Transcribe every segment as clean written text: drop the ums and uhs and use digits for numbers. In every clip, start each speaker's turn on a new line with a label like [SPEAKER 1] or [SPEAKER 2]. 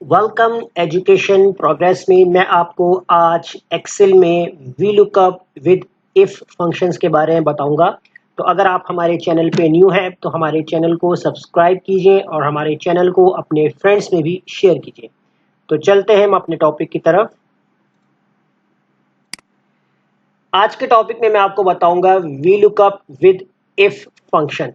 [SPEAKER 1] Welcome education progress में मैं आपको आज एक्सेल में V lookup with if functions के बारे में बताऊंगा। तो अगर आप हमारे चैनल पे न्यू हैं तो हमारे चैनल को सब्सक्राइब कीजिए और हमारे चैनल को अपने फ्रेंड्स में भी शेयर कीजिए। तो चलते हैं हम अपने टॉपिक की तरफ। आज के टॉपिक में मैं आपको बताऊंगा V lookup with if function.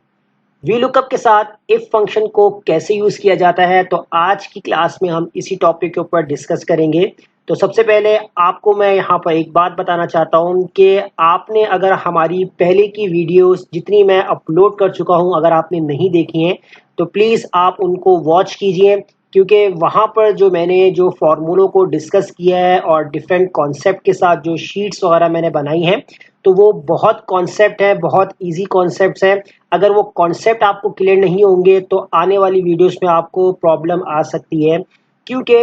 [SPEAKER 1] V lookup के साथ इफ फंक्शन को कैसे यूज किया जाता है, तो आज की क्लास में हम इसी टॉपिक के ऊपर डिस्कस करेंगे। तो सबसे पहले आपको मैं यहाँ पर एक बात बताना चाहता हूँ कि आपने अगर हमारी पहले की वीडियोस जितनी मैं अपलोड कर चुका हूँ अगर आपने नहीं देखी हैं तो प्लीज़ आप उनको वॉच कीजिए, क्योंकि वहाँ पर जो मैंने जो फार्मूलों को डिस्कस किया है और डिफरेंट कॉन्सेप्ट के साथ जो शीट्स वगैरह मैंने बनाई हैं तो वो बहुत कॉन्सेप्ट है, बहुत इजी कॉन्सेप्ट्स हैं। अगर वो कॉन्सेप्ट आपको क्लियर नहीं होंगे तो आने वाली वीडियोस में आपको प्रॉब्लम आ सकती है, क्योंकि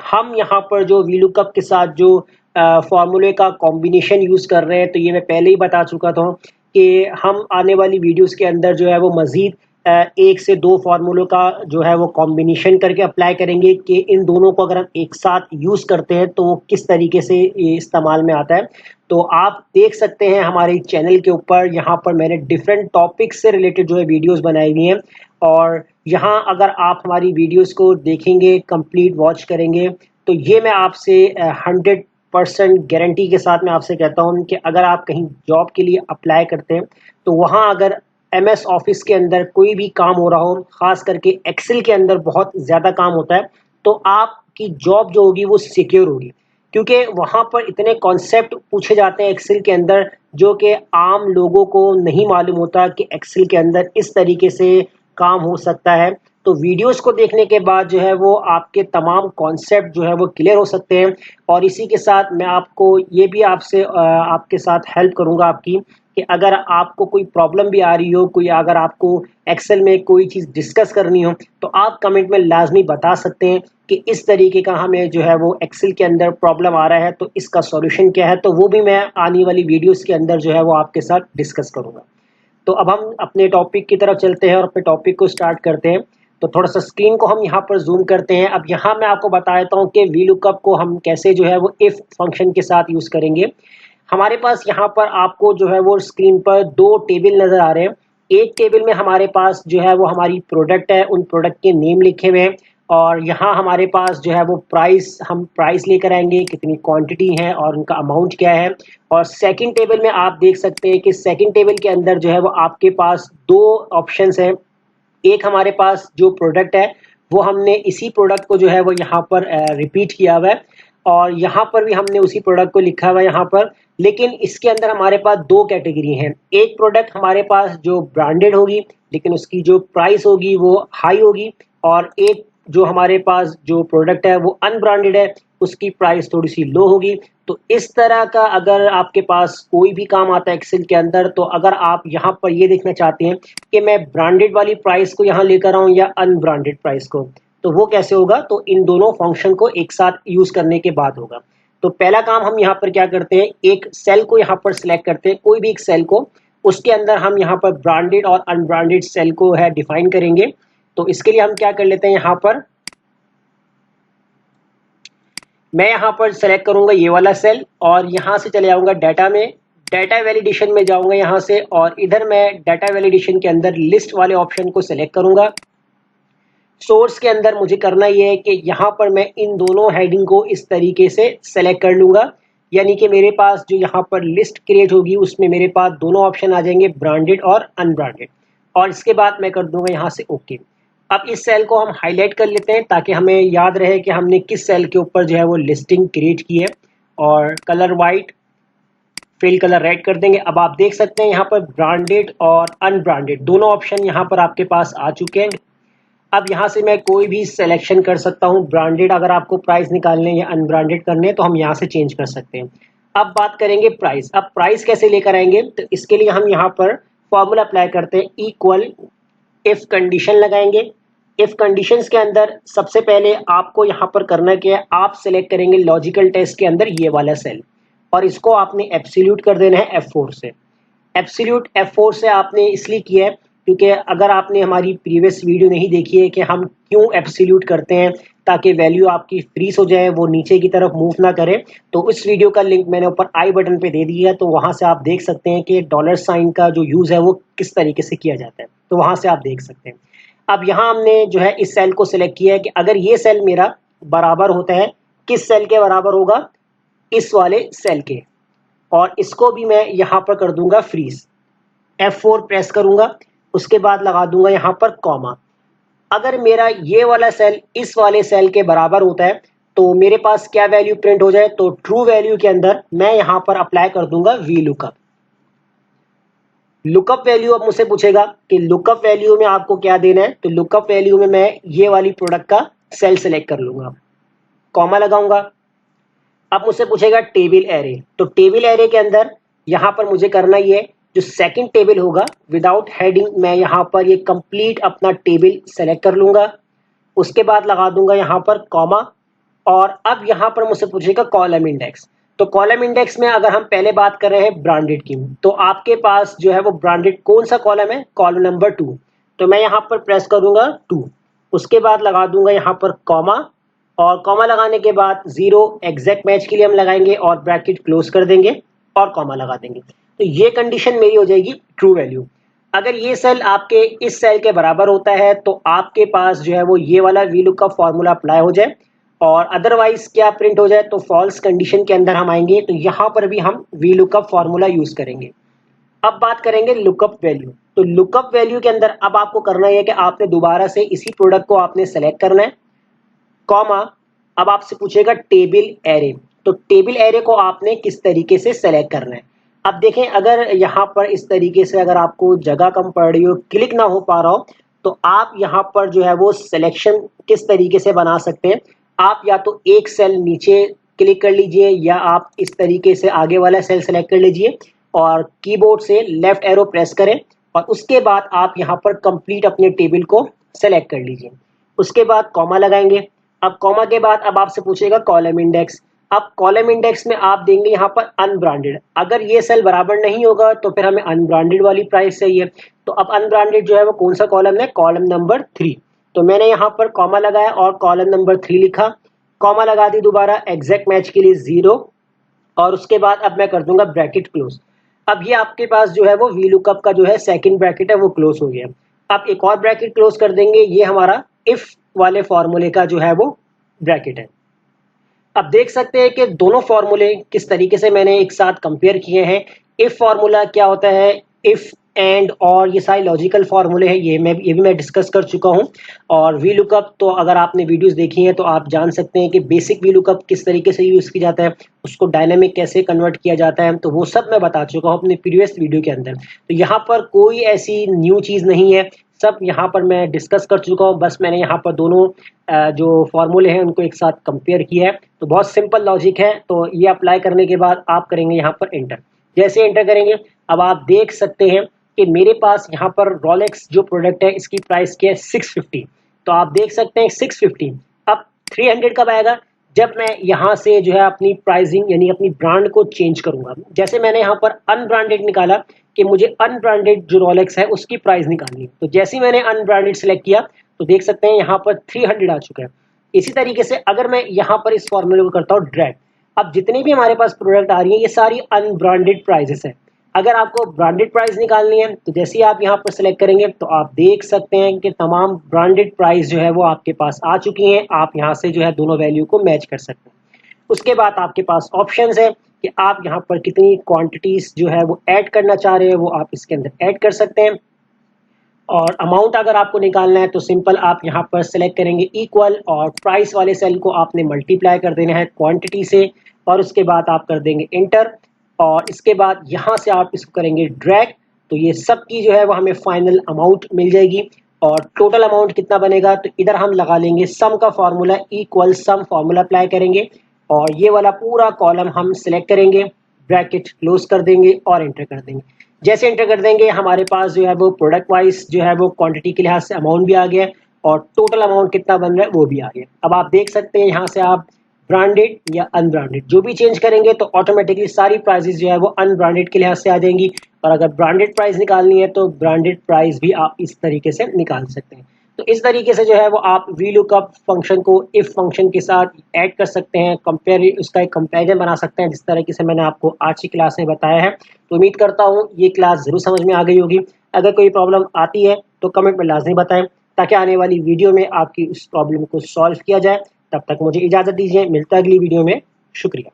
[SPEAKER 1] हम यहाँ पर जो वी लुकअप के साथ जो फॉर्मूले का कॉम्बिनेशन यूज़ कर रहे हैं, तो ये मैं पहले ही बता चुका था कि हम आने वाली वीडियोस के अंदर जो है वो मज़ीद एक से दो फार्मूलों का जो है वो कॉम्बिनेशन करके अप्लाई करेंगे कि इन दोनों को अगर हम एक साथ यूज़ करते हैं तो वो किस तरीके से इस्तेमाल में आता है। तो आप देख सकते हैं हमारे चैनल के ऊपर यहाँ पर मैंने डिफरेंट टॉपिक्स से रिलेटेड जो है वीडियोस बनाई हुई हैं, और यहाँ अगर आप हमारी वीडियोस को देखेंगे, कंप्लीट वॉच करेंगे, तो ये मैं आपसे 100% गारंटी के साथ मैं आपसे कहता हूँ कि अगर आप कहीं जॉब के लिए अप्लाई करते हैं तो वहाँ अगर MS ऑफिस के अंदर कोई भी काम हो रहा हो, ख़ास करके एक्सेल के अंदर बहुत ज़्यादा काम होता है, तो आपकी जॉब जो होगी वो सिक्योर होगी, क्योंकि वहाँ पर इतने कॉन्सेप्ट पूछे जाते हैं एक्सेल के अंदर जो कि आम लोगों को नहीं मालूम होता कि एक्सेल के अंदर इस तरीके से काम हो सकता है। तो वीडियोस को देखने के बाद जो है वो आपके तमाम कॉन्सेप्ट जो है वो क्लियर हो सकते हैं। और इसी के साथ मैं आपको ये भी आपसे आपके साथ हेल्प करूँगा आपकी, कि अगर आपको कोई प्रॉब्लम भी आ रही हो, कोई अगर आपको एक्सेल में कोई चीज़ डिस्कस करनी हो, तो आप कमेंट में लाजमी बता सकते हैं कि इस तरीके का हमें जो है वो एक्सेल के अंदर प्रॉब्लम आ रहा है, तो इसका सॉल्यूशन क्या है। तो वो भी मैं आने वाली वीडियोस के अंदर जो है वो आपके साथ डिस्कस करूँगा। तो अब हम अपने टॉपिक की तरफ चलते हैं और अपने टॉपिक को स्टार्ट करते हैं। तो थोड़ा सा स्क्रीन को हम यहाँ पर जूम करते हैं। अब यहाँ मैं आपको बता देता हूँ कि वी लुकअप को हम कैसे जो है वो इफ फंक्शन के साथ यूज़ करेंगे। हमारे पास यहाँ पर आपको जो है वो स्क्रीन पर दो टेबल नज़र आ रहे हैं। एक टेबल में हमारे पास जो है वो हमारी प्रोडक्ट है, उन प्रोडक्ट के नेम लिखे हुए हैं, और यहाँ हमारे पास जो है वो प्राइस, हम प्राइस लेकर आएंगे, कितनी क्वांटिटी है और उनका अमाउंट क्या है। और सेकंड टेबल में आप देख सकते हैं कि सेकंड टेबल के अंदर जो है वो आपके पास दो ऑप्शंस हैं। एक हमारे पास जो प्रोडक्ट है वो हमने इसी प्रोडक्ट को जो है वो यहाँ पर रिपीट किया हुआ है, और यहाँ पर भी हमने उसी प्रोडक्ट को लिखा हुआ है यहाँ पर। लेकिन इसके अंदर हमारे पास दो कैटेगरी हैं। एक प्रोडक्ट हमारे पास जो ब्रांडेड होगी लेकिन उसकी जो प्राइस होगी वो हाई होगी, और एक जो हमारे पास जो प्रोडक्ट है वो अनब्रांडेड है, उसकी प्राइस थोड़ी सी लो होगी। तो इस तरह का अगर आपके पास कोई भी काम आता है एक्सेल के अंदर, तो अगर आप यहाँ पर ये देखना चाहते हैं कि मैं ब्रांडेड वाली प्राइस को यहाँ लेकर आऊँ या अनब्रांडेड प्राइस को, तो वो कैसे होगा, तो इन दोनों फंक्शन को एक साथ यूज करने के बाद होगा। तो पहला काम हम यहाँ पर क्या करते हैं, एक सेल को यहाँ पर सिलेक्ट करते हैं, कोई भी एक सेल को, उसके अंदर हम यहाँ पर ब्रांडेड और अनब्रांडेड सेल को है डिफाइन करेंगे। तो इसके लिए हम क्या कर लेते हैं, यहाँ पर मैं यहाँ पर सेलेक्ट करूंगा ये वाला सेल, और यहाँ से चले जाऊंगा डाटा में, डाटा वैलिडेशन में जाऊंगा यहाँ से, और इधर मैं डाटा वैलिडेशन के अंदर लिस्ट वाले ऑप्शन को सिलेक्ट करूंगा। सोर्स के अंदर मुझे करना ये है कि यहाँ पर मैं इन दोनों हेडिंग को इस तरीके से सेलेक्ट कर लूँगा, यानी कि मेरे पास जो यहाँ पर लिस्ट क्रिएट होगी उसमें मेरे पास दोनों ऑप्शन आ जाएंगे, ब्रांडेड और अनब्रांडेड। और इसके बाद मैं कर दूंगा यहाँ से ओके। अब इस सेल को हम हाईलाइट कर लेते हैं ताकि हमें याद रहे कि हमने किस सेल के ऊपर जो है वो लिस्टिंग क्रिएट की है, और colour white, fill colour red कर देंगे। अब आप देख सकते हैं यहाँ पर ब्रांडेड और अनब्रांडेड दोनों ऑप्शन यहाँ पर आपके पास आ चुके हैं। अब यहाँ से मैं कोई भी सिलेक्शन कर सकता हूँ, ब्रांडेड अगर आपको प्राइस निकालने या अनब्रांडेड करने तो हम यहाँ से चेंज कर सकते हैं। अब बात करेंगे प्राइस। अब प्राइस कैसे लेकर आएंगे, तो इसके लिए हम यहाँ पर फॉर्मूला अप्लाई करते हैं, इक्वल इफ कंडीशन लगाएंगे। इफ कंडीशंस के अंदर सबसे पहले आपको यहाँ पर करना क्या है, आप सिलेक्ट करेंगे लॉजिकल टेस्ट के अंदर ये वाला सेल, और इसको आपने एब्सोल्यूट कर देना है F4 से। एब्सोल्यूट F4 से आपने इसलिए किया है क्योंकि अगर आपने हमारी प्रीवियस वीडियो नहीं देखी है कि हम क्यों एब्सोल्यूट करते हैं, ताकि वैल्यू आपकी फ्रीज हो जाए, वो नीचे की तरफ मूव ना करे। तो इस वीडियो का लिंक मैंने ऊपर आई बटन पे दे दिया है, तो वहां से आप देख सकते हैं कि डॉलर साइन का जो यूज है वो किस तरीके से किया जाता है, तो वहां से आप देख सकते हैं। अब यहाँ हमने जो है इस सेल को सिलेक्ट किया है कि अगर ये सेल मेरा बराबर होता है, किस सेल के बराबर होगा, इस वाले सेल के, और इसको भी मैं यहाँ पर कर दूंगा फ्रीज। F4 प्रेस करूंगा, उसके बाद लगा दूंगा यहाँ पर कॉमा। अगर मेरा ये वाला सेल इस वाले सेल के बराबर होता है तो मेरे पास क्या वैल्यू प्रिंट हो जाए, तो ट्रू वैल्यू के अंदर मैं यहाँ पर अप्लाई कर दूंगा वी लुकअप। लुकअप वैल्यू अब मुझसे पूछेगा कि लुकअप वैल्यू में आपको क्या देना है, तो लुकअप वैल्यू में मैं ये वाली प्रोडक्ट का सेल सेलेक्ट कर लूंगा, कॉमा लगाऊंगा। अब मुझसे पूछेगा टेबल एरे, तो टेबल एरे के अंदर यहाँ पर मुझे करना ये जो सेकंड टेबल होगा विदाउट हेडिंग, मैं यहाँ पर ये कंप्लीट अपना टेबल सेलेक्ट कर लूंगा, उसके बाद लगा दूंगा यहाँ पर कॉमा। और अब यहाँ पर मुझसे पूछेगा कॉलम इंडेक्स, तो कॉलम इंडेक्स में अगर हम पहले बात कर रहे हैं ब्रांडेड की, तो आपके पास जो है वो ब्रांडेड कौन सा कॉलम है, कॉलम नंबर 2, तो मैं यहाँ पर प्रेस करूंगा 2, उसके बाद लगा दूंगा यहाँ पर कॉमा, और कॉमा लगाने के बाद 0 एग्जैक्ट मैच के लिए हम लगाएंगे और ब्रैकेट क्लोज कर देंगे और कॉमा लगा देंगे। तो ये कंडीशन मेरी हो जाएगी ट्रू वैल्यू। अगर ये सेल आपके इस सेल के बराबर होता है तो आपके पास जो है वो ये वाला वी लुकअप फॉर्मूला अप्लाई हो जाए, और अदरवाइज क्या प्रिंट हो जाए, तो फॉल्स कंडीशन के अंदर हम आएंगे, तो यहाँ पर भी हम वी लुकअप फॉर्मूला यूज करेंगे। अब बात करेंगे लुकअप वैल्यू, तो लुकअप वैल्यू के अंदर अब आपको करना है कि आपने दोबारा से इसी प्रोडक्ट को आपने सेलेक्ट करना है, कॉमा। अब आपसे पूछेगा टेबल एरे, तो टेबल एरे को आपने किस तरीके से सेलेक्ट करना है। अब देखें, अगर यहाँ पर इस तरीके से अगर आपको जगह कम पड़ रही हो, क्लिक ना हो पा रहा हो, तो आप यहाँ पर जो है वो सिलेक्शन किस तरीके से बना सकते हैं। आप या तो एक सेल नीचे क्लिक कर लीजिए, या आप इस तरीके से आगे वाला सेल सेलेक्ट कर लीजिए और कीबोर्ड से लेफ्ट एरो प्रेस करें, और उसके बाद आप यहाँ पर कंप्लीट अपने टेबल को सेलेक्ट कर लीजिए, उसके बाद कॉमा लगाएंगे। अब कॉमा के बाद अब आपसे पूछेगा कॉलम इंडेक्स। अब कॉलम इंडेक्स में आप देंगे यहाँ पर अनब्रांडेड, अगर ये सेल बराबर नहीं होगा तो फिर हमें अनब्रांडेड वाली प्राइस चाहिए। तो अब अनब्रांडेड जो है वो कौन सा कॉलम है, कॉलम नंबर 3, तो मैंने यहाँ पर कॉमा लगाया और कॉलम नंबर 3 लिखा, कॉमा लगा दी दोबारा एग्जैक्ट मैच के लिए 0, और उसके बाद अब मैं कर दूंगा ब्रैकेट क्लोज। अब ये आपके पास जो है वो वी लुकअप का जो है सेकंड ब्रैकेट है वो क्लोज हो गया। अब एक और ब्रैकेट क्लोज कर देंगे, ये हमारा इफ वाले फॉर्मूले का जो है वो ब्रैकेट है। अब देख सकते हैं कि दोनों फॉर्मूले किस तरीके से मैंने एक साथ कंपेयर किए हैं। इफ फॉर्मूला क्या होता है, इफ एंड और ये सारे लॉजिकल फॉर्मूले हैं, ये भी मैं डिस्कस कर चुका हूं। और वी लुकअप तो अगर आपने वीडियोस देखी हैं तो आप जान सकते हैं कि बेसिक वी लुकअप किस तरीके से यूज किया जाता है, उसको डायनेमिक कैसे कन्वर्ट किया जाता है, तो वो सब मैं बता चुका हूँ अपने प्रीवियस वीडियो के अंदर। तो यहाँ पर कोई ऐसी न्यू चीज़ नहीं है, सब यहाँ पर मैं डिस्कस कर चुका हूँ। बस मैंने यहाँ पर दोनों जो फॉर्मूले हैं उनको एक साथ कंपेयर किया है। तो बहुत सिंपल लॉजिक है। तो ये अप्लाई करने के बाद आप करेंगे यहाँ पर एंटर। जैसे एंटर करेंगे अब आप देख सकते हैं कि मेरे पास यहाँ पर रोलेक्स जो प्रोडक्ट है इसकी प्राइस क्या है 650। तो आप देख सकते हैं 650। अब 300 कब आएगा, जब मैं यहाँ से जो है अपनी प्राइसिंग यानी अपनी ब्रांड को चेंज करूंगा। जैसे मैंने यहाँ पर अनब्रांडेड निकाला कि मुझे अनब्रांडेड जो रोलेक्स है उसकी प्राइस निकालनी है, तो जैसे ही मैंने अनब्रांडेड सेलेक्ट किया तो देख सकते हैं यहाँ पर 300 आ चुका है। इसी तरीके से अगर मैं यहाँ पर इस फॉर्मूले को करता हूँ ड्रैग, अब जितनी भी हमारे पास प्रोडक्ट आ रही है ये सारी अनब्रांडेड प्राइजेस है। अगर आपको ब्रांडेड प्राइस निकालनी है तो जैसे ही आप यहाँ पर सेलेक्ट करेंगे तो आप देख सकते हैं कि तमाम ब्रांडेड प्राइस जो है वो आपके पास आ चुकी हैं। आप यहाँ से जो है दोनों वैल्यू को मैच कर सकते हैं। उसके बाद आपके पास ऑप्शंस है कि आप यहाँ पर कितनी क्वांटिटीज जो है वो ऐड करना चाह रहे हैं वो आप इसके अंदर ऐड कर सकते हैं। और अमाउंट अगर आपको निकालना है तो सिंपल आप यहाँ पर सेलेक्ट करेंगे इक्वल, और प्राइस वाले सेल को आपने मल्टीप्लाई कर देना है क्वांटिटी से, और उसके बाद आप कर देंगे इंटर, और इसके बाद यहाँ से आप इसको करेंगे ड्रैग। तो ये सब की जो है वो हमें फाइनल अमाउंट मिल जाएगी। और टोटल अमाउंट कितना बनेगा, तो इधर हम लगा लेंगे सम का formula, equal some formula apply करेंगे, और ये वाला पूरा कॉलम हम सिलेक्ट करेंगे, ब्रैकेट क्लोज कर देंगे और एंटर कर देंगे। जैसे एंटर कर देंगे हमारे पास जो है वो प्रोडक्ट वाइज जो है वो क्वांटिटी के लिहाज से अमाउंट भी आ गया और टोटल अमाउंट कितना बन रहा है वो भी आ गया। अब आप देख सकते हैं यहाँ से आप ब्रांडेड या अनब्रांडेड जो भी चेंज करेंगे तो ऑटोमेटिकली सारी प्राइसेस जो है वो अनब्रांडेड के लिहाज से आ जाएंगी, और अगर ब्रांडेड प्राइस निकालनी है तो ब्रांडेड प्राइस भी आप इस तरीके से निकाल सकते हैं। तो इस तरीके से जो है वो आप वी लुकअप फंक्शन को इफ फंक्शन के साथ ऐड कर सकते हैं, कंपेयर उसका एक कंपैरिजन बना सकते हैं, जिस तरीके से मैंने आपको आज की क्लास में बताया है। तो उम्मीद करता हूँ ये क्लास ज़रूर समझ में आ गई होगी। अगर कोई प्रॉब्लम आती है तो कमेंट में लाजमी बताएं, ताकि आने वाली वीडियो में आपकी उस प्रॉब्लम को सॉल्व किया जाए। तब तक मुझे इजाज़त दीजिए, मिलता है अगली वीडियो में। शुक्रिया।